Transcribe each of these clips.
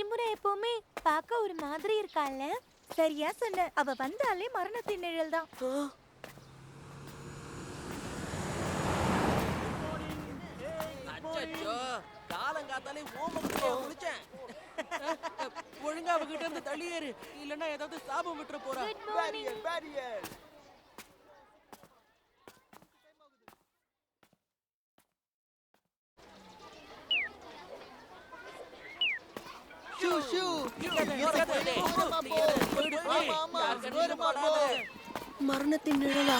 நிஷிமுரா எப்பவுமே பார்க்க ஒரு மாதிரி இருக்கால. சரியா சொன்ன. அவ வந்தாலே மரணத்தின் நிழல் தான். காலங்காத்தாலே ஓமக்குள்ள முடிச்சேன். ஒழுங்கா அவகிட்ட இருந்து தள்ளியேறு, இல்லன்னா ஏதாவது சாபம் விட்டுற போறா. மரணத்தின் நிழலா?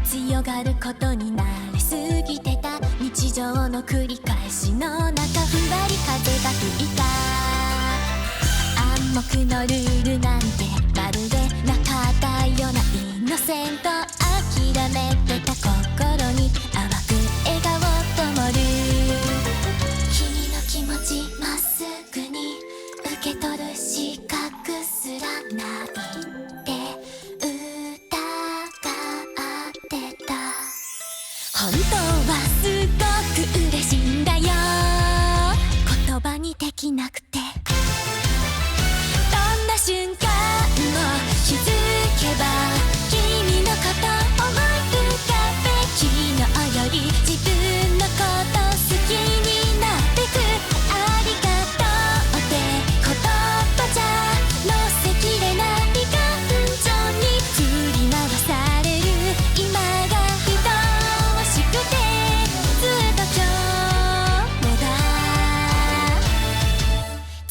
強がることに慣れすぎてた日常の繰り返しの中ふわり風が吹いた暗黙のルールなんてまるでなかったようなイノセント諦めてた心に淡く笑顔灯る君の気持ちまっすぐに受け取る資格すらない本当はすごく嬉しいんだよ言葉にできなくてどんな瞬間も気づけば君のこと思い浮かべ昨日より自分のこと好きになってくありがとうって言葉じゃ乗せきれない感情に振り回される今が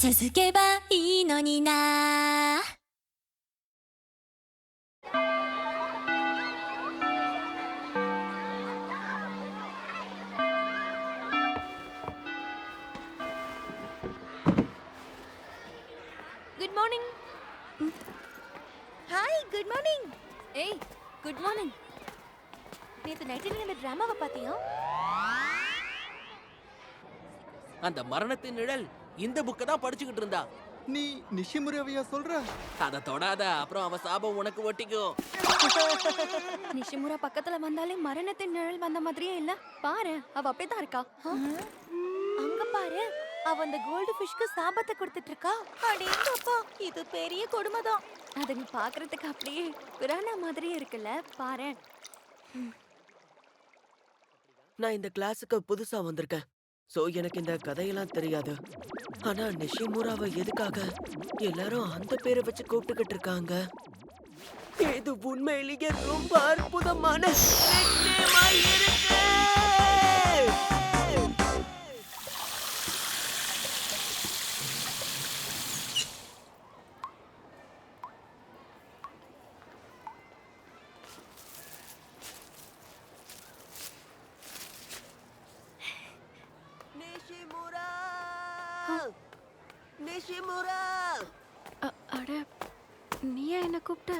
続けばいいのになகுட் மார்னிங். Hi, good morning. ஏய், குட் மார்னிங். நேத்து நைட் நீ அந்த டிராமாவை பாத்தியா? அந்த மரணத்தின் நிழல் இந்த புக்க தான் படிச்சுக்கிட்டு இருந்தா. நீ நிஷிமுராவையா சொல்ற? அத தொடாத, அப்புறம் அவ சாபம் உனக்கு ஒட்டிக்கும். நிஷிமுரா பக்கத்துல வந்தாலே மரணத்தின் நிழல் வந்த மாதிரியே இல்ல. பாரு, அவ அப்படிதான் இருக்கா. அங்க பாரு, அவ அந்த கோல்டு ஃபிஷ்க்கு சாபத்தை கொடுத்துட்டு இருக்கா. அடேங்கப்பா, இது பெரிய கொடுமைதான். அது நீ பாக்குறதுக்கு அப்படியே பிரானா மாதிரியே இருக்குல்ல, பாரு. நான் இந்த கிளாஸுக்கு புதுசா வந்திருக்கேன். சோ எனக்கு இந்த கதையெல்லாம் தெரியாது. ஆனா நிஷிமுராவை எதுக்காக எல்லாரும் அந்த பேரை வச்சு கூப்பிட்டுக்கிட்டு இருக்காங்க? இது உண்மையிலேயே ரொம்ப அற்புதமான நிச்சயமா இருக்கு. நிஷிமுரா! அட, நீயா என்ன கூப்பிட்ட?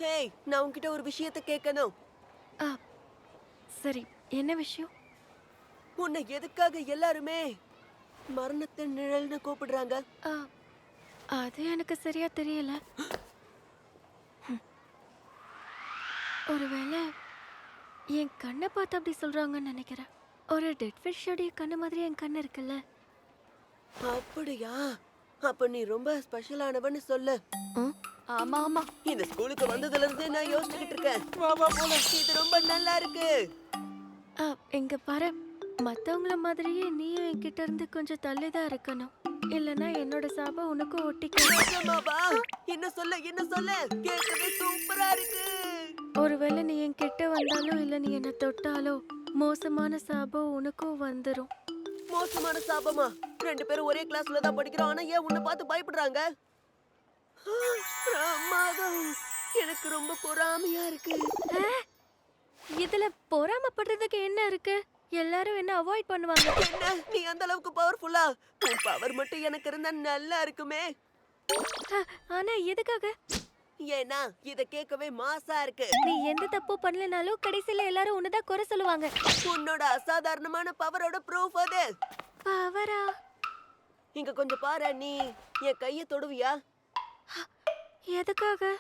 ஹேய், நான் உன்கிட்ட ஒரு விஷயத்தை கேட்கணும். சரி, என்ன விஷயம்? உன்னை எதுக்காக எல்லாருமே மரணத்தின் நிழல்னு கூப்பிடுறாங்க? அது எனக்கு சரியா தெரியல. ஒருவேளை என் கண்ணை பார்த்து அப்படி சொல்றாங்கன்னு நினைக்கிறேன். ஒரு டெட் ஃபிஷ்ஷோடைய கண்ணு மாதிரி என் கண்ணு இருக்குல்ல. அப்படியா? அப்ப நீ ரொம்ப ஸ்பெஷலானவன்னு சொல்லு. ஆமா ஆமா, இந்த ஸ்கூலுக்கு வந்ததுல இருந்து நான் யோசிச்சுக்கிட்டு இருக்கேன். இது ரொம்ப நல்லா இருக்கு. எங்க பாரு, மத்தவங்கள மாதிரியே நீயும் என்கிட்ட இருந்து கொஞ்சம் தள்ளிதான் இருக்கணும். இல்லனா என்னோட சாபம் உனக்கு ஒட்டிக்கும். என்ன சொல்ல கேட்கவே சூப்பரா இருக்கு. ஒருவேளை நீ என்கிட்ட வந்தாலும் இல்ல நீ என்ன தொட்டாலோ மோசமான சாபம் உனக்கும் வந்துரும். மோசமான சாபமா? ரெண்டு பேரும் ஒரே கிளாஸ்ல தான் படிக்கிறோம். ஆனா ஏன் உன்னை பார்த்து பயப்படுறாங்க? பிரமாதம். எனக்கு ரொம்ப பொறாமையா இருக்கு. இதுல பொறாமப்படுறதுக்கு என்ன இருக்கு? எல்லாரும் என்ன அவாய்ட் பண்ணுவாங்க. என்ன நீ அந்த அளவுக்கு பவர்ஃபுல்லா? உன் பவர் மட்டும் எனக்கு இருந்தா நல்லா இருக்குமே. ஆனா எதுக்காக? ஏன்னா இத கேட்கவே மாசா இருக்கு. நீ எந்த தப்பு பண்ணலனாலும் கடைசில எல்லாரும் உன்னதான் குறை சொல்லுவாங்க. உன்னோட அசாதாரணமான பவரோட ப்ரூஃப் அது. பவரா? இங்க கொஞ்சம் பாரு, நீ என் கைய தொடுவியா? எதுக்காக?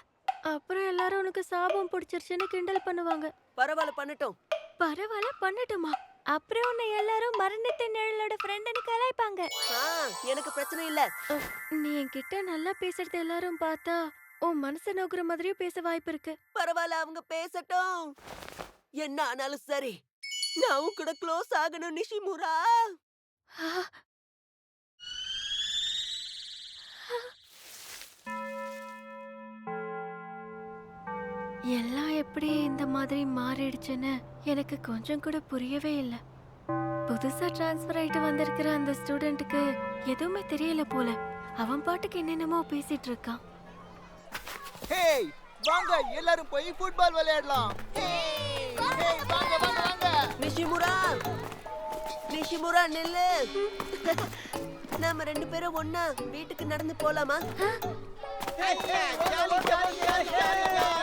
அப்புறம் எல்லாரும் உனக்கு சாபம் பிடிச்சிருச்சுன்னு கிண்டல் பண்ணுவாங்க. பரவாயில்ல, பண்ணட்டும். பரவாயில்ல, பண்ணட்டுமா? அப்புறம் உன்னை எல்லாரும் மரணத்தின் நிழலோட ஃப்ரெண்டுன்னு கலாய்ப்பாங்க. எனக்கு பிரச்சனை இல்ல. நீ என்கிட்ட நல்லா பேசுறது எல்லாரும் பார்த்தா உன் மனசை நோக்குற மாதிரியும் பேச வாய்ப்பு இருக்கு. பரவாயில்ல, அவங்க பேசட்டும். என்ன ஆனாலும் சரி, நான் உன் கூட க்ளோஸ் ஆகணும் நிஷிமுரா. ஆ, எல்லாம் எப்படி இந்த மாதிரி மாறிடுச்சுன்னு எனக்கு கொஞ்சம் கூட புரியவே இல்லை. புதுசா டிரான்ஸ்ஃபர் ஆயிட்டு வந்திருக்கிற அந்த ஸ்டூடெண்ட்டுக்கு எதுவுமே தெரியல போல. அவன் பாட்டுக்கு என்னென்னமோ பேசிட்டு இருக்கான். ஹேய், வாங்க எல்லாரும் போய் ஃபுட்பால் விளையாடலாம். ஹேய், வாங்க வாங்க வாங்க. நிஷிமுரா, நிஷிமுரா நில்லு. நாம 2 பேரும் ஒண்ணா வீட்டுக்கு நடந்து போலாமா? Jolly jolly jolly jolly.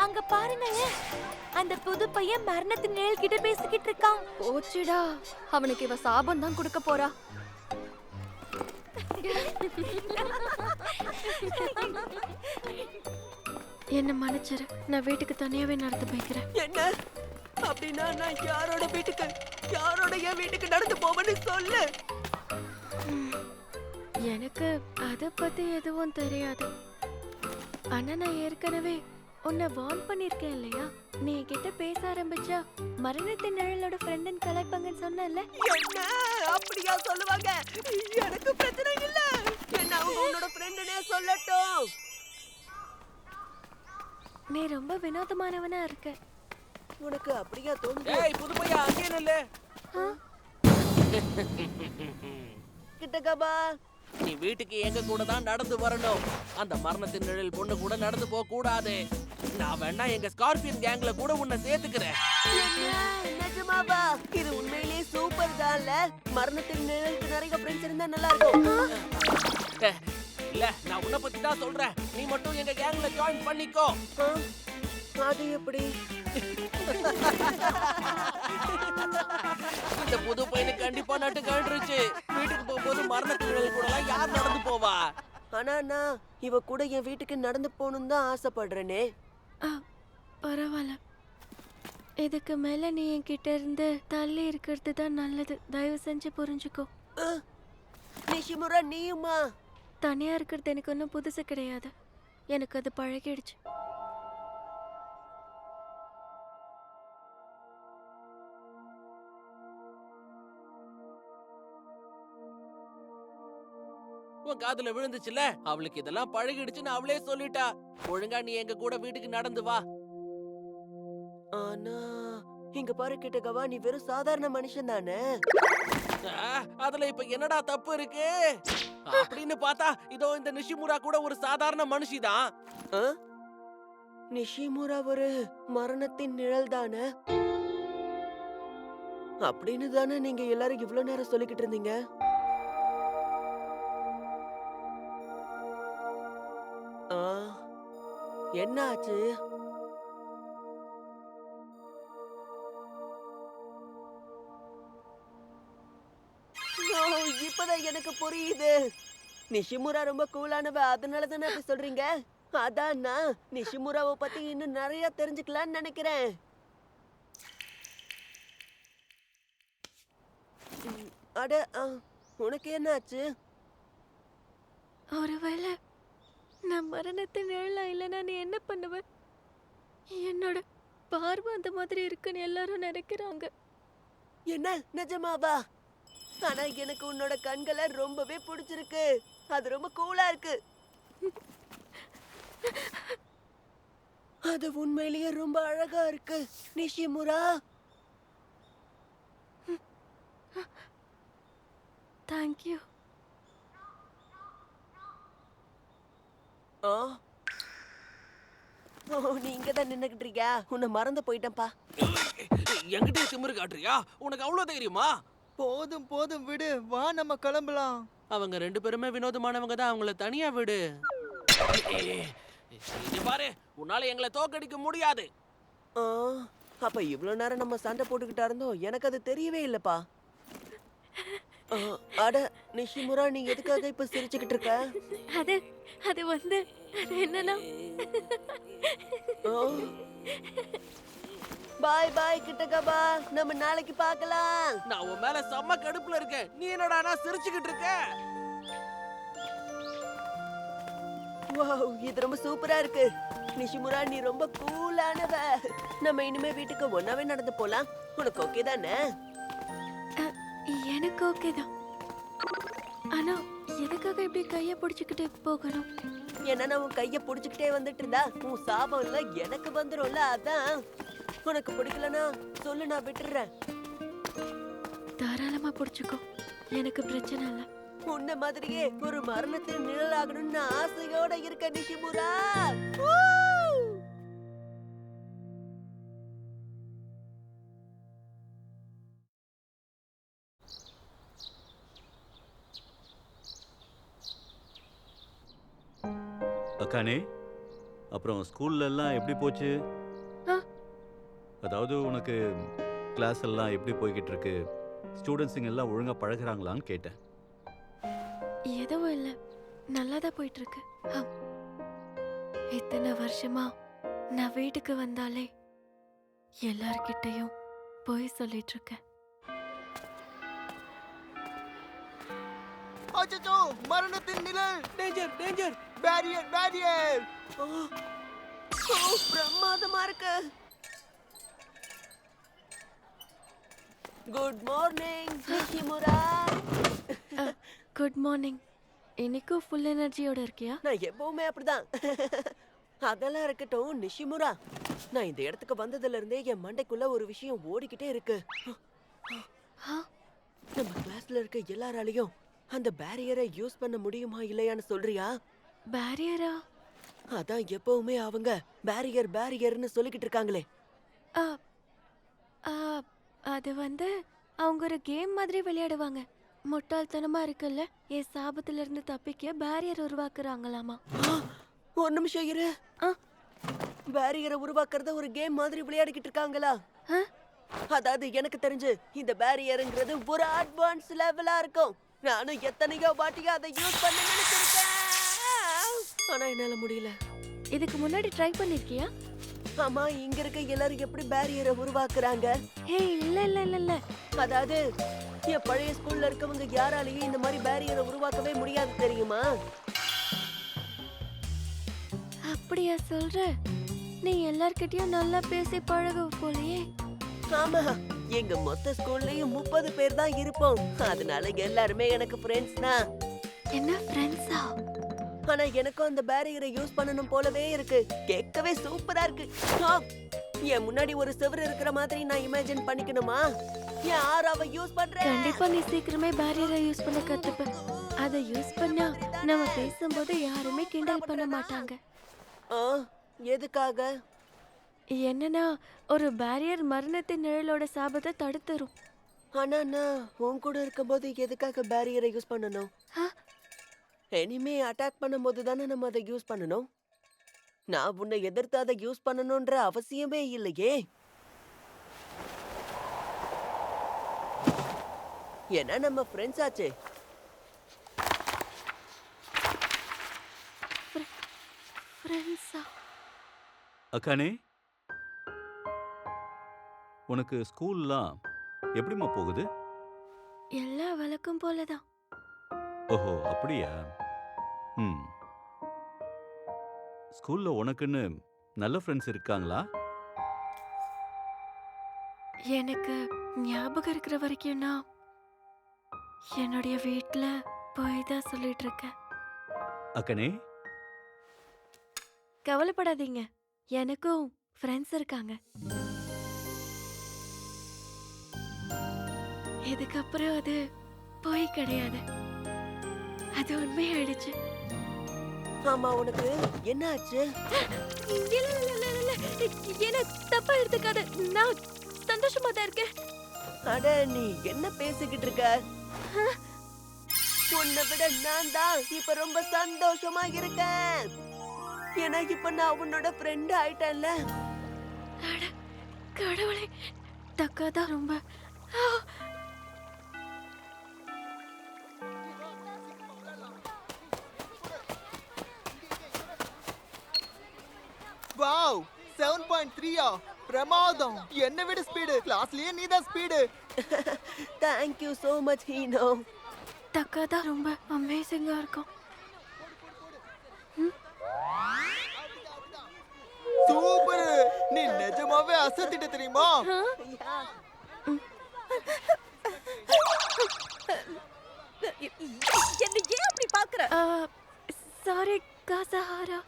அங்க பாருங்க, அந்த புது பையன் மரணத்தின் நிழல் கிட்ட பேசிக்கிட்டு இருக்கான். போச்சுடா, அவனுக்கு இவ சாபம் தான் கொடுக்க போறா. என்ன மன்னிச்சிரு, நான் வீட்டுக்கு தனியாவே நடந்து போய்க்கிறேன். என்ன அப்படின்னா நான் யாரோட என் வீட்டுக்கு நடந்து போவேன்னு சொல்லு. எனக்கு அத பத்தி எதுவும் தெரியாது. ஆனா நான் ஏற்கனவே உன்னை வார்ன் பண்ணிருக்கேன் இல்லையா? நீ என்கிட்ட பேச ஆரம்பிச்சா மரணத்தின் நிழலோட ஃப்ரெண்டுன்னு கலாய்ப்பாங்கன்னு சொன்னேன்ல. என்ன அப்படியா சொல்லுவாங்க? எனக்கு பிரச்சனை இல்ல. என்ன அவங்க உன்னோட ஃப்ரெண்டுனே சொல்லட்டும். நீ ரொம்ப வினோதமானவனா இருக்க. உனக்கு அப்படியா தோணுது? ஏய் புது பையா, அங்கே நில்லு. ஆ? கிட்டக்கபா, நீ வீட்டுக்கு எங்க கூட தான் நடந்து வரணும். அந்த மரணத்தின் நிழல் பொண்ணு கூட நடந்து போக கூடாது. நான் வேணா எங்க ஸ்கார்பியன் கேங்ல கூட உன்னை சேர்த்துக்கிறேன். நிஜமாவா? இது உண்மையிலேயே சூப்பர் தான்ல. மரணத்தின் நிழலுக்கு நிறைய ஃப்ரெண்ட்ஸ் இருந்தா நல்லா இருக்கும். இல்ல, நான் உன்னை பத்தி தான் சொல்றேன். நீ மட்டும் எங்க கேங்ல ஜாயின் பண்ணிக்கோ. அது எப்படி? இந்த புது பையனுக்கு கண்டிப்பா நட்டு கழண்டுருச்சு. வீட்டுக்கு போகும்போது மரணத்தின் நிழல் கூட எல்லாம் யார் நடந்து போவா? ஆனா நான் இவ கூட என் வீட்டுக்கு நடந்து போகணும்னு தான் ஆசைப்படுறேனே. பரவாயில்ல, இதுக்கு மேல நீ என்கிட்ட இருந்து தள்ளி இருக்கிறது தான் நல்லது. தயவு செஞ்சு புரிஞ்சுக்கோ. நிஷிமுரா, நீயுமா? தனியா இருக்கிறது எனக்கு ஒன்றும் புதுசு கிடையாது. எனக்கு அது பழகிடுச்சு. உன் காதுல விழுந்துச்சுல, அவளுக்கு இதெல்லாம் பழகிடுச்சுன்னு அவளே சொல்லிட்டா. ஒழுங்கா நீ எங்க கூட வீட்டுக்கு நடந்து வா. ஆனா இங்க பாரு கிட்டக்கவா, நீ வெறும் சாதாரண மனுஷன் தானே. அதுல இப்ப என்னடா தப்பு இருக்கு? அப்படின்னு பார்த்தா இதோ இந்த நிஷிமுரா கூட ஒரு சாதாரண மனுஷிதான். நிஷிமுரா ஒரு மரணத்தின் நிழல் தானே. அப்படின்னு தானே நீங்க எல்லாரும் இவ்வளவு நேரம் சொல்லிக்கிட்டு இருந்தீங்க. என்ன ஆச்சு? இப்பதான் எனக்கு புரியுது. நிஷிமுரா ரொம்ப கூலானவ, அதனால தானே அப்படி சொல்றீங்க. அதான் நான் நிஷிமுராவை பத்தி இன்னும் நிறைய தெரிஞ்சுக்கலாம்னு நினைக்கிறேன். அட, உனக்கு என்ன ஆச்சு? ஒருவேளை நான் மரணத்தின் நிழலா இல்லைன்னா நீ என்ன பண்ணுவ? என்னோட பார்வை அந்த மாதிரி இருக்குன்னு எல்லாரும் நினைக்கிறாங்க. என்ன நிஜமாவா? ஆனா எனக்கு உன்னோட கண்களை ரொம்பவே பிடிச்சிருக்கு. அது ரொம்ப கூலா இருக்கு. அது உண்மையிலேயே ரொம்ப அழகா இருக்கு நிஷிமுரா. தேங்க்யூ. நீ இங்கதான் நின்னுகிட்டு இருக்கியா? உன்னை மறந்து போயிட்டேன்ப்பா. என்கிட்ட திமிரு காட்டுறியா? உனக்கு அவ்வளவு தைரியமா? போதும் போதும் விடு, வா நம்ம கிளம்பலாம். அவங்க 2 பேருமே வினோதமானவங்க தான், அவங்கள தனியா விடு. இங்க பாரு, உன்னால எங்களை தோக்கடிக்க முடியாது. ஆ, அப்ப இவ்வளவு நேரம் நம்ம சண்டை போட்டுக்கிட்டா இருந்தோம், எனக்கு அது தெரியவே இல்லப்பா. அட நிஷிமுரா, நீ எதுக்காக இப்ப சிரிச்சுக்கிட்டு இருக்க? அது அது வந்து அது என்னன்னா பாய் பாய் கிட்டக்கபா, நம்ம நாளைக்கு பார்க்கலாம். நான் உன் மேல செம்ம கடுப்புல இருக்கேன். நீ என்னடா சிரிச்சுக்கிட்டு இருக்க? வாவ், இது ரொம்ப சூப்பரா இருக்கு. நிஷிமுரா, நீ ரொம்ப கூலானவ. நம்ம இனிமே வீட்டுக்கு ஒன்னாவே நடந்து போலாம். உனக்கு ஓகே தானே? எனக்கு ஓகே தான். ஆனா எதுக்காக இப்படி கைய பிடிச்சுக்கிட்டு போகணும்? ஏன்னா உன் கைய புடிச்சுக்கிட்டே வந்துட்டு இருந்தா உன் சாபம் இல்ல எனக்கு வந்துரும்ல, அதான். உனக்கு பிடிக்கலனா சொல்லு, நான் விட்டுறேன். தாராளமா பிடிச்சுக்கோ, எனக்கு பிரச்சனை இல்ல. உன்ன மாதிரியே ஒரு மரணத்தின் நிழலாகணும்னு ஆசையோட இருக்க நிஷிமுரா. அக்கானே, அப்புறம் ஸ்கூல்ல எல்லாம் எப்படி போச்சு? ஆ. அதாவது உனக்கு கிளாஸ் எல்லாம் எப்படி போய்கிட்டு இருக்கு? ஸ்டூடெண்ட்ஸுங்க எல்லாம் ஒழுங்கா பழகுறாங்களான்னு கேட்டேன். எதுவும் இல்ல, நல்லாதான் போயிட்டு இருக்கு. இத்தனை வருஷமா நான் வீட்டுக்கு வந்தாலே எல்லார்கிட்டயும் போய் சொல்லிட்டு இருக்கேன். அச்சச்சோ, மரணத்தின் நிழல். Danger danger. Barrier barrier. பிரமாதமா இருக்கு. Good morning நிஷிமுரா. Good morning. இன்னைக்கும் ஃபுல் எனர்ஜியோட இருக்கியா? நான் எப்பவுமே அப்படிதான். அதெல்லாம் இருக்கட்டும் நிஷிமுரா, நான் இந்த இடத்துக்கு வந்ததுல இருந்தே என் மண்டைக்குள்ள ஒரு விஷயம் ஓடிக்கிட்டே இருக்கு. நம்ம கிளாஸ்ல இருக்க எல்லாராலையும் அந்த பேரியரை யூஸ் பண்ண முடியுமா இல்லையான்னு சொல்றியா? பேரியரா? அதான் எப்பவுமே அவங்க பேரியர் பேரியர்னு சொல்லிக்கிட்டு இருக்காங்களே. அது வந்து அவங்க ஒரு கேம் மாதிரி விளையாடுவாங்க. முட்டாள்தனமா இருக்குல்ல, என் சாபத்துல இருந்து தப்பிக்க பேரியர் உருவாக்குறாங்களாமா. ஒரு நிமிஷம் இரு. பேரியரை உருவாக்குறத ஒரு கேம் மாதிரி விளையாடிக்கிட்டு இருக்காங்களா? அதாவது எனக்கு தெரிஞ்சு இந்த பேரியர்ங்கிறது ஒரு அட்வான்ஸ் லெவலா இருக்கும். நானும் எத்தனையோ வாட்டியா அதை யூஸ் பண்ண நினைச்சிருக்கேன், ஆனா என்னால முடியல. இதுக்கு முன்னாடி ட்ரை பண்ணிருக்கியா? ஆமா, இங்க இருக்க எல்லாரும் எப்படி பேரியரை உருவாக்குறாங்க? ஹே, இல்ல இல்ல இல்ல இல்ல. அதாவது என் பழைய ஸ்கூல்ல இருக்கவங்க யாராலையும் இந்த மாதிரி பேரியரை உருவாக்கவே முடியாது, தெரியுமா? அப்படியா சொல்ற? நீ எல்லார்கிட்டயும் நல்லா பேசி பழகு போலயே. ஆமா, எங்க மொத்த ஸ்கூல்லயும் 30 பேர் தான் இருப்போம். அதனால எல்லாருமே எனக்கு ஃப்ரெண்ட்ஸ் தான். என்ன ஃப்ரெண்ட்ஸா? ஆனா எனக்கும் அந்த பேரியரை யூஸ் பண்ணணும் போலவே இருக்கு. கேட்கவே சூப்பரா இருக்கு. என் முன்னாடி ஒரு செவர் இருக்கிற மாதிரி நான் இமேஜின் பண்ணிக்கணுமா? யார் அவ யூஸ் பண்ற? கண்டிப்பா நீ சீக்கிரமே பேரியரை யூஸ் பண்ண கத்துப்ப. அதை யூஸ் பண்ணா நம்ம பேசும்போது யாருமே கிண்டல் பண்ண மாட்டாங்க. எதுக்காக? என்னன்னா, ஒரு பேரியர் மரணத்தின் நிழலோட சாபத்தை தடுத்துரும். ஆனா நான் உன் கூட இருக்கும்போது எதுக்காக பேரியரை யூஸ் பண்ணணும்? எனிமே அட்டாக் பண்ணும்போது தானே நம்ம அதை யூஸ் பண்ணணும். நான் உன்னை எதிர்த்து அதை யூஸ் பண்ணணும்ன்ற அவசியமே இல்லையே. ஏன்னா நம்ம ஃப்ரெண்ட்ஸ் ஆச்சே. அக்கானே, உனக்கு ஸ்கூல்லாம் எப்படிம்மா போகுது? எல்லா வழக்கம் போலதான். ஓஹோ, அப்படியா? ஸ்கூல்ல உனக்குன்னு நல்ல ஃப்ரெண்ட்ஸ் இருக்காங்களா? எனக்கு ஞாபகம் இருக்கிற வரைக்கும் நான் என்னுடைய வீட்டுல போய் தான் சொல்லிட்டு இருக்கேன். அக்கனே, கவலைப்படாதீங்க, எனக்கும் ஃப்ரெண்ட்ஸ் இருக்காங்க. இதுக்கப்புறம் அது போய் கிடையாது, அது உண்மையாயிடுச்சு. ஆமா, உனக்கு என்ன ஆச்சு? என்ன தப்பா எடுத்துக்காத, நான் சந்தோஷமா தான் இருக்கேன். அட, நீ என்ன பேசிக்கிட்டு இருக்க? உன்னை விட நான் தான் இப்ப ரொம்ப சந்தோஷமா இருக்கேன். ஏன்னா இப்ப நான் உன்னோட ஃப்ரெண்ட் ஆயிட்டேன்ல. அட கடவுளே, தக்காதான் ரொம்ப வாவ் 7.3 பிரமாதம். என்ன விட ஸ்பீடு, கிளாஸ்லயே நீ தான் speed. Thank you so much ஹீனோ. தக்காதான் ரொம்ப அமேசிங்கா இருக்கும். சூப்பர். நீ நிஜமாவே அசத்திட்ட தெரியுமா? என்ன ஏன் அப்படி பாக்குற? சாரி காசஹாரா.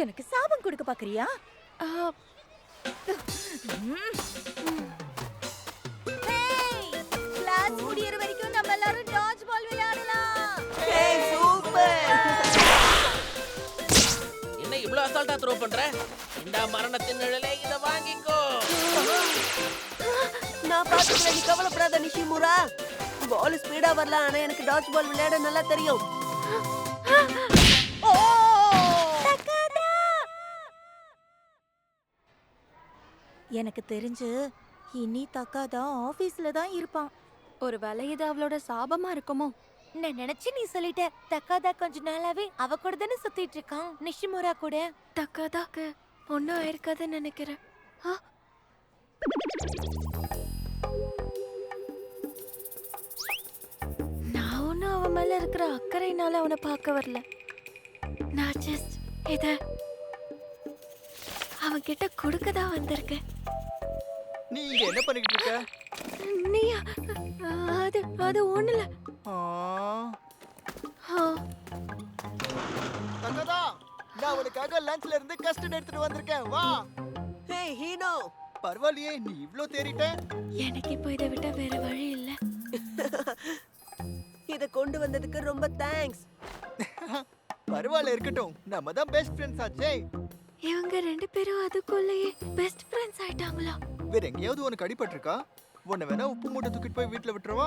எனக்கு சாபம் கொடுக்க பாக்குறியா? கிளாஸ் முடியற வரைக்கும் நம்ம எல்லாரும் டாட்ஜ் பால் விளையாடலாம். ஏய், சூப்பர். என்ன இவ்ளோ அசால்ட்டா த்ரோ பண்ற? இந்த மரணத்தின் நிழலே இத வாங்கிக்கோ. நான் பாத்துக்கிறேன், நீ கவலைப்படாத நிஷிமுரா. பால் ஸ்பீடா வரலாம், ஆனா எனக்கு டாட்ஜ் பால் விளையாட நல்லா தெரியும். எனக்கு தெரிஞ்சு இனி தக்காதா ஆபீஸ்ல தான் இருப்பான். ஒருவேளை இது அவளோட சாபமா இருக்குமோ? நான் நினைச்சு நீ சொல்லிட்ட. தக்காதா கொஞ்ச நாளாவே அவ கூட தானே சுத்திட்டு இருக்கான், நிஷிமுரா கூட. தக்காதாக்கு ஒன்னும் ஆயிருக்காதுன்னு நினைக்கிறேன். நான் ஒன்னும் அவன் மேல இருக்கிற அக்கறையினால அவனை பார்க்க வரல. நான் ஜஸ்ட் இத அவன் கிட்ட கொடுக்கதான் வந்திருக்கேன். நீ இங்க என்ன பண்ணிட்டு இருக்க? நீயா? அது ஒண்ணுல. தக்கதா, நான் உனக்காக லஞ்ச்ல இருந்து கஸ்டர்ட் எடுத்துட்டு வந்திருக்கேன். வா. ஏய் ஹீனோ. பரவாயில்லையே, நீ இவ்ளோ தேறிட்ட. எனக்கு இப்போ இதை விட்டா வேற வழி இல்ல. இத கொண்டு வந்ததுக்கு ரொம்ப தேங்க்ஸ். பரவாயில்ல, இருக்கட்டும். நம்ம தான் பெஸ்ட் ஃப்ரெண்ட்ஸ் ஆச்சே. இவங்க ரெண்டு பேரும் அதுக்குள்ளேயே பெஸ்ட் ஃப்ரெண்ட்ஸ் ஆயிட்டாங்களா? வேற எங்கேயாவது உனக்கு அடிபட்டிருக்கா? உன்னை வேணா உப்பு மூட்டை தூக்கிட்டு போய் வீட்டுல விட்டுறவா?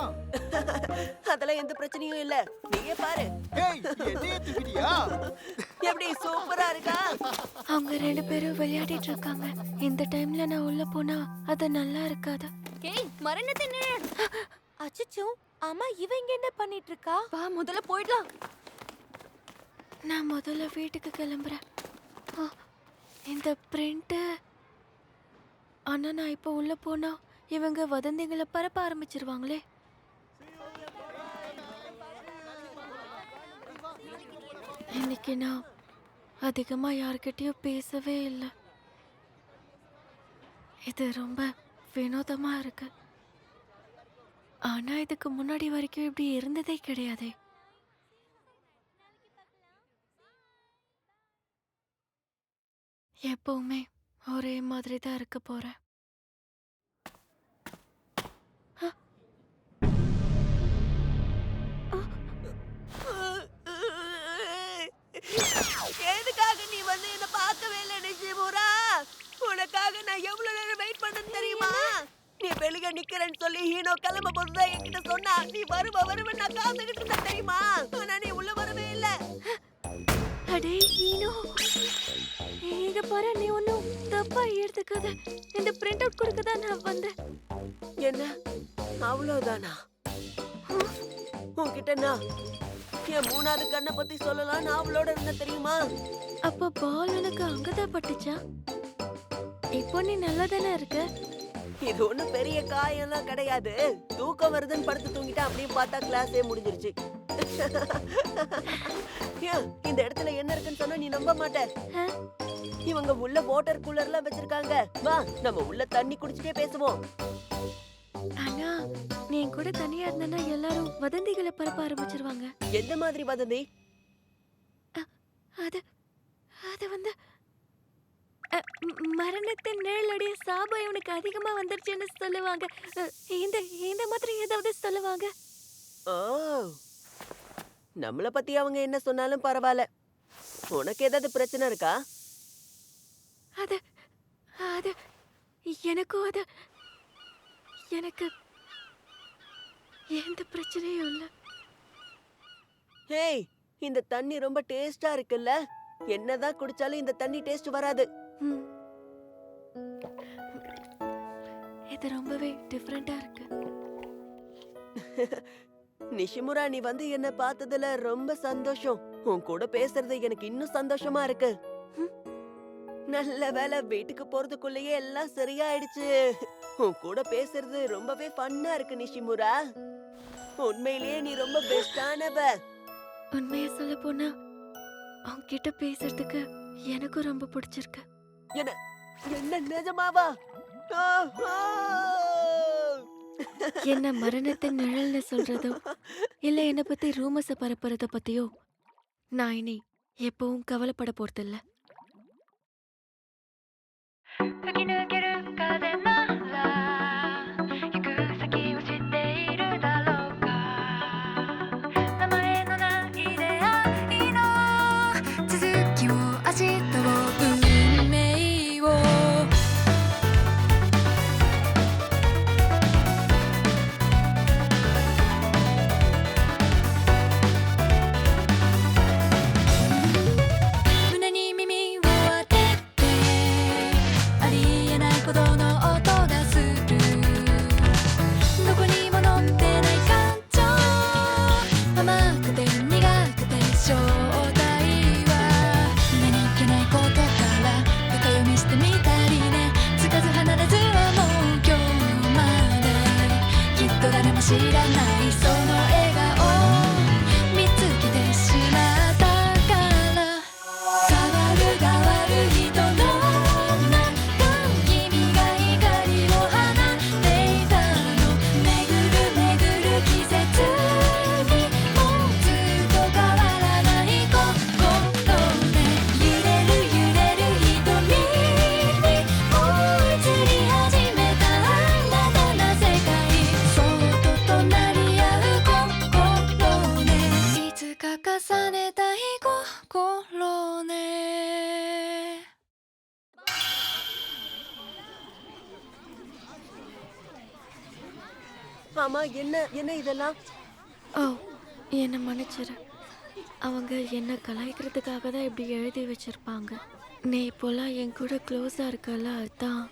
அதெல்லாம் எந்த பிரச்சனையும் இல்ல, நீயே பாரு. ஏய், என்னையே தூக்கிட்டியா? எப்படி சூப்பரா இருக்கா? அவங்க ரெண்டு பேரும் விளையாடிட்டு இருக்காங்க. இந்த டைம்ல நான் உள்ள போனா அது நல்லா இருக்காது. ஏய், மரணத்தின் நிழல். அச்சச்சோ, அம்மா இவ இங்க என்ன பண்ணிட்டு இருக்கா? வா முதல்ல போயிடலாம். நான் முதல்ல வீட்டுக்கு கிளம்புறேன். இந்த பிரிண்ட். ஆனா நான் இப்போ உள்ள போனா இவங்க வதந்திகளை பரப்ப ஆரம்பிச்சிருவாங்களே. இன்னைக்கு நான் அதிகமா யார்கிட்டயும் பேசவே இல்லை. இது ரொம்ப வினோதமா இருக்கு. ஆனா இதுக்கு முன்னாடி வரைக்கும் இப்படி இருந்ததே கிடையாதே. எப்பவுமே ஒரே மாதிரி தான் இருக்க போறேன். எதுக்காக நீ வந்து என்ன பார்க்கவே இல்லை நிஷிமுரா? உனக்காக நான் எவ்வளவு நேரம் வெயிட் பண்ணேன்னு தெரியுமா? நீ வெளியே நிக்கிறேன்னு சொல்லி ஹீனோ கிளம்ப போதுதான் என்கிட்ட சொன்னா. நீ வருவ நான் காத்துக்கிட்டு இருந்தேன் தெரியுமா? ஆனா நீ உள்ள வரவே இல்ல. அடே ஹீனோ, இங்க பாரு, நீ ஒன்னும் தப்பா எடுத்துக்காத. இந்த பிரிண்ட் அவுட் கொடுக்க தான் நான் வந்தேன். என்ன அவ்வளவுதானா? உன்கிட்ட நான் என் மூணாவது கண்ணை பத்தி சொல்லலாம் நான் அவளோட இருந்த தெரியுமா? அப்ப பால் உனக்கு அங்கதான் பட்டுச்சா? இப்போ நீ நல்லா தானே இருக்க? இது ஒண்ணும் பெரிய காயெல்லாம் கிடையாது. தூக்கம் வருதுன்னு படுத்து தூங்கிட்டா அப்படியே பார்த்தா கிளாஸே முடிஞ்சிருச்சு. ஏன், இந்த இடத்துல என்ன இருக்குன்னு சொன்னா நீ நம்ப மாட்ட. இவங்க உள்ள வாட்டர் கூலர்லாம் வச்சிருக்காங்க. வா நம்ம உள்ள தண்ணி குடிச்சிட்டே பேசுவோம். ஆனா நீ கூட தனியா இருந்தனா எல்லாரும் வதந்திகளை பரப்ப ஆரம்பிச்சிருவாங்க. எந்த மாதிரி வதந்தி? அது அது வந்து மரணத்தின் நிழலுடைய சாபம் இவனுக்கு அதிகமா வந்துருச்சுன்னு சொல்லுவாங்க. இந்த இந்த மாதிரி ஏதாவது சொல்லுவாங்க. ஓ, நம்மள பத்தி அவங்க என்ன சொன்னாலும் பரவாயில்ல. உனக்கு ஏதாவது பிரச்சனை இருக்கா? அது அது எனக்கும் அது எனக்கு எந்த பிரச்சனையும் இல்லை. ஹேய், இந்த தண்ணி ரொம்ப டேஸ்டா இருக்குல்ல? என்னதான் குடிச்சாலும் இந்த தண்ணி டேஸ்ட் வராது. ம். இது ரொம்பவே டிஃப்ரெண்டா இருக்கு. நிஷிமுரா, நீ வந்து என்ன பார்த்ததுல ரொம்ப சந்தோஷம். உன் கூட பேசுறது எனக்கு இன்னும் சந்தோஷமா இருக்கு. நல்ல வேளை, வீட்டுக்கு போறதுக்குள்ளேயே எல்லாம் சரியாயிடுச்சு. உன் கூட பேசுறது ரொம்பவே ஃபன்னா இருக்கு நிஷிமுரா. உண்மையிலேயே நீ ரொம்ப பெஸ்டானவ. உண்மையை சொல்ல போனா அவங்கிட்ட பேசுறதுக்கு எனக்கும் ரொம்ப பிடிச்சிருக்கு. என்ன நிஜமாவா? ஆஹா! என்ன மரணத்தின் நிழல்னு சொல்றதோ இல்ல என்ன பத்தி ரூமர்ஸ பரப்புறத பத்தியோ நான் இனி எப்பவும் கவலைப்பட போறதில்ல. 吹き抜ける風なら行く先を知っているだろうか名前のない出会いの続きを明日を運命を胸に耳を当ててありえないほどの音がするどこにも載ってない感情甘くて苦くて正体は何気ないことから深読みしてみたりねつかず離れずはもう今日まできっと誰も知らないその笑顔見つけてしまったから変わる変わる人の中君が光を放っていたの巡る巡る季節にもうずっと変わらない心で揺れる揺れる瞳にもう映り始めた新たな世界そっと隣り合う心ねいつか重ねたい心ねஆமா, என்ன இதெல்லாம்? ஓ, என்ன மன்னிச்சிரு. அவங்க என்ன கலாய்க்கிறதுக்காக தான் இப்படி எழுதி வச்சிருப்பாங்க. நீ இப்போலாம் என் கூட க்ளோஸா இருக்கல, அதான்.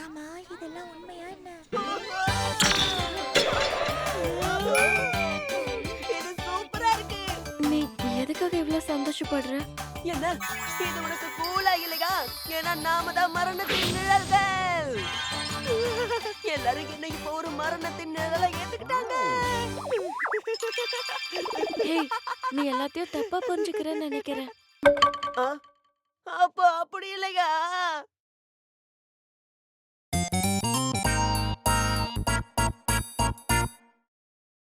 ஆமா இதெல்லாம் உண்மையா என்ன இது சூப்பரா இருக்கு. நீ எதுக்காக இவ்வளவு சந்தோஷப்படுற? என்ன, இது உனக்கு கூலா இல்லையா? ஏன்னா நாம தான் மரணத்தின் நிழல்கள். எல்லாரும் என்ன இப்போ ஒரு மரணத்தின் நிழலை ஏத்துக்கிட்டாங்க. ஹேய், நீ எல்லாத்தையும் தப்பா புரிஞ்சுக்கிறேன்னு நினைக்கிறேன். அப்போ அப்படி இல்லையா?